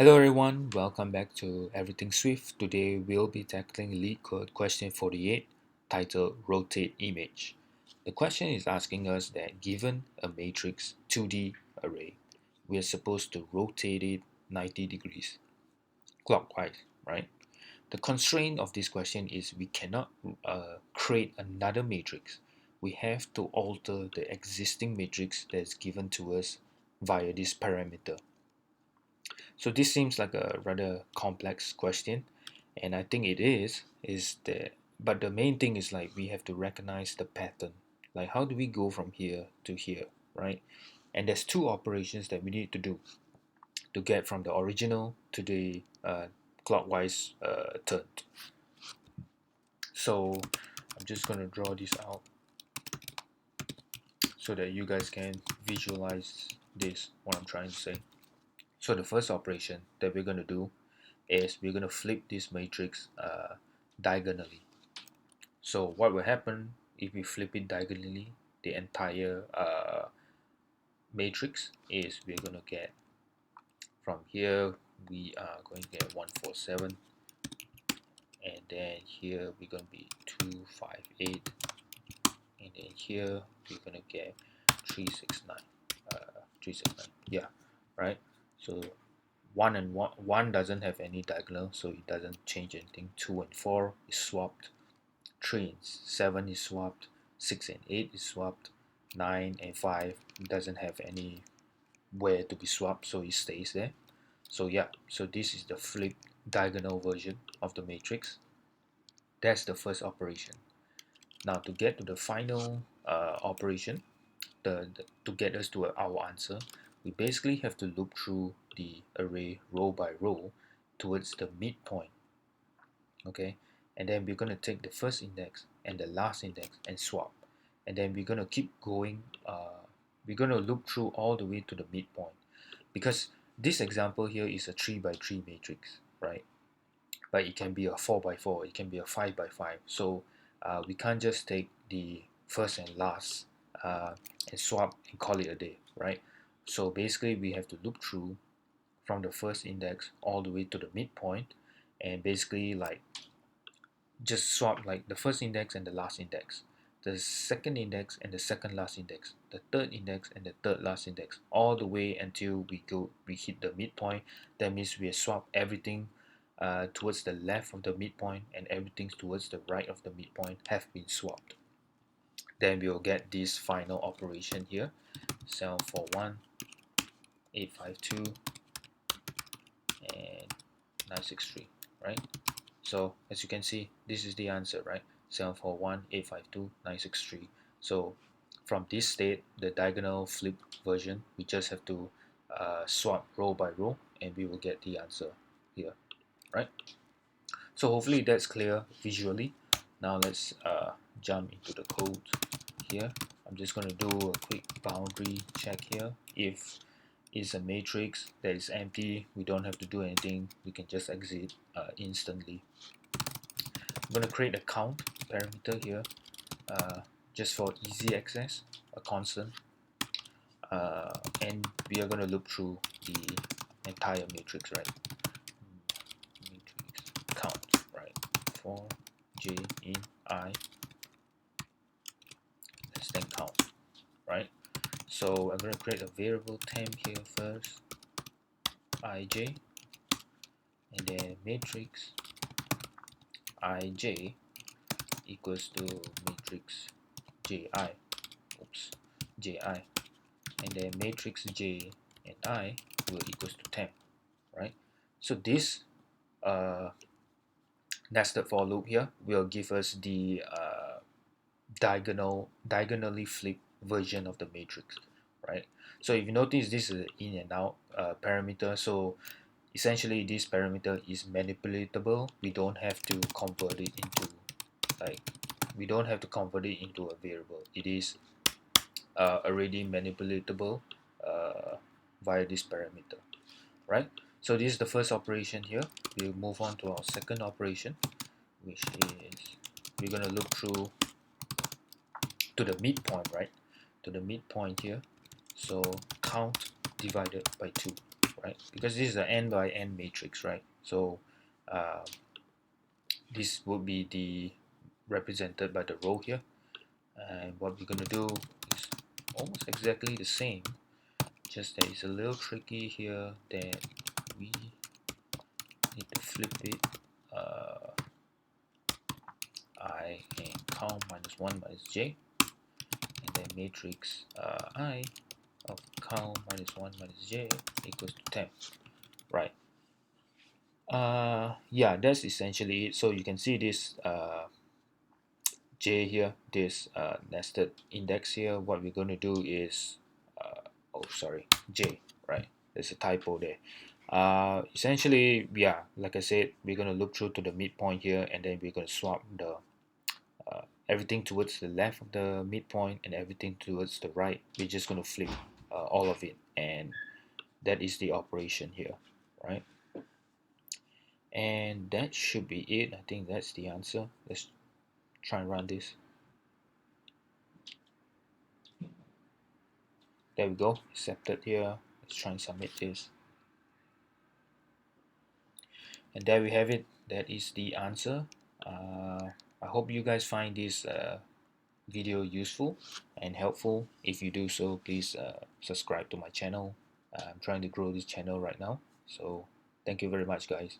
Hello everyone, welcome back to Everything Swift. Today we'll be tackling Leetcode question 48 titled Rotate Image. The question is asking us that given a matrix 2D array, we are supposed to rotate it 90 degrees clockwise, right? The constraint of this question is we cannot create another matrix. We have to alter the existing matrix that's given to us via this parameter. So this seems like a rather complex question, and I think is that but the main thing is like we have to recognize the pattern. Like how do we go from here to here, right? And there's two operations that we need to do to get from the original to the clockwise turn. So I'm just gonna draw this out so that you guys can visualize this what I'm trying to say. So the first operation that we're gonna do is we're going to flip this matrix diagonally. So what will happen if we flip it diagonally? The entire matrix is we're going to get from here we are going to get 147, and then here we're going to be 258, and then here we're going to get 369. 369, yeah, right. So 1 and 1 doesn't have any diagonal, so it doesn't change anything. 2 and 4 is swapped, 3 and 7 is swapped, 6 and 8 is swapped, 9 and 5 doesn't have any where to be swapped, so it stays there. So yeah, so this is the flip diagonal version of the matrix. That's the first operation. Now to get to the final operation, to get us to our answer, we basically have to loop through the array row by row towards the midpoint. Okay, and then we're going to take the first index and the last index and swap, and then we're going to keep going. We're going to loop through all the way to the midpoint, because this example here is a 3 by 3 matrix, right? But it can be a 4 by 4, it can be a 5 by 5. So we can't just take the first and last and swap and call it a day, right? So basically we have to loop through from the first index all the way to the midpoint, and basically like just swap like the first index and the last index, the second index and the second last index, the third index and the third last index, all the way until we hit the midpoint. That means we swap everything towards the left of the midpoint, and everything towards the right of the midpoint have been swapped. Then we will get this final operation here: 741, 852, and 963, right? So as you can see, this is the answer, right? 741, 852, 963. So from this state, the diagonal flip version, we just have to swap row by row, and we will get the answer here, right? So hopefully that's clear visually. Now let's jump into the code here. I'm just going to do a quick boundary check here. If it's a matrix that is empty, we don't have to do anything. We can just exit instantly. I'm going to create a count parameter here just for easy access, a constant, and we are going to loop through the entire matrix, right? Matrix count, right? For j in I less than count, right? So I'm going to create a variable temp here first, ij, and then matrix ij equals to matrix ji, oops, ji, and then matrix j and I will equals to temp, right? So this nested for loop here will give us the diagonally flipped version of the matrix, right? So if you notice, this is an in and out parameter. So essentially this parameter is manipulatable. We don't have to convert it into a variable. It is already manipulatable via this parameter, right? So this is the first operation here. We'll move on to our second operation, which is we're going to look through to the midpoint, right? To the midpoint here. So count divided by 2, right? Because this is an n by n matrix, right? So this would be the represented by the row here, and what we're gonna do is almost exactly the same, just that it's a little tricky here that we need to flip it. I and count minus 1 minus j, and then matrix I of count minus 1 minus j equals to 10, right? Yeah, that's essentially it. So you can see this j here, this nested index here. What we're going to do is oh sorry, j, right? There's a typo there. Essentially, yeah, like I said, we're going to look through to the midpoint here, and then we're going to swap the everything towards the left of the midpoint and everything towards the right. We're just going to flip all of it, and that is the operation here, right? And that should be it. I think that's the answer. Let's try and run this. There we go, accepted here. Let's try and submit this. And there we have it. That is the answer. I hope you guys find this video useful and helpful. If you do so, please subscribe to my channel. I'm trying to grow this channel right now. So thank you very much, guys.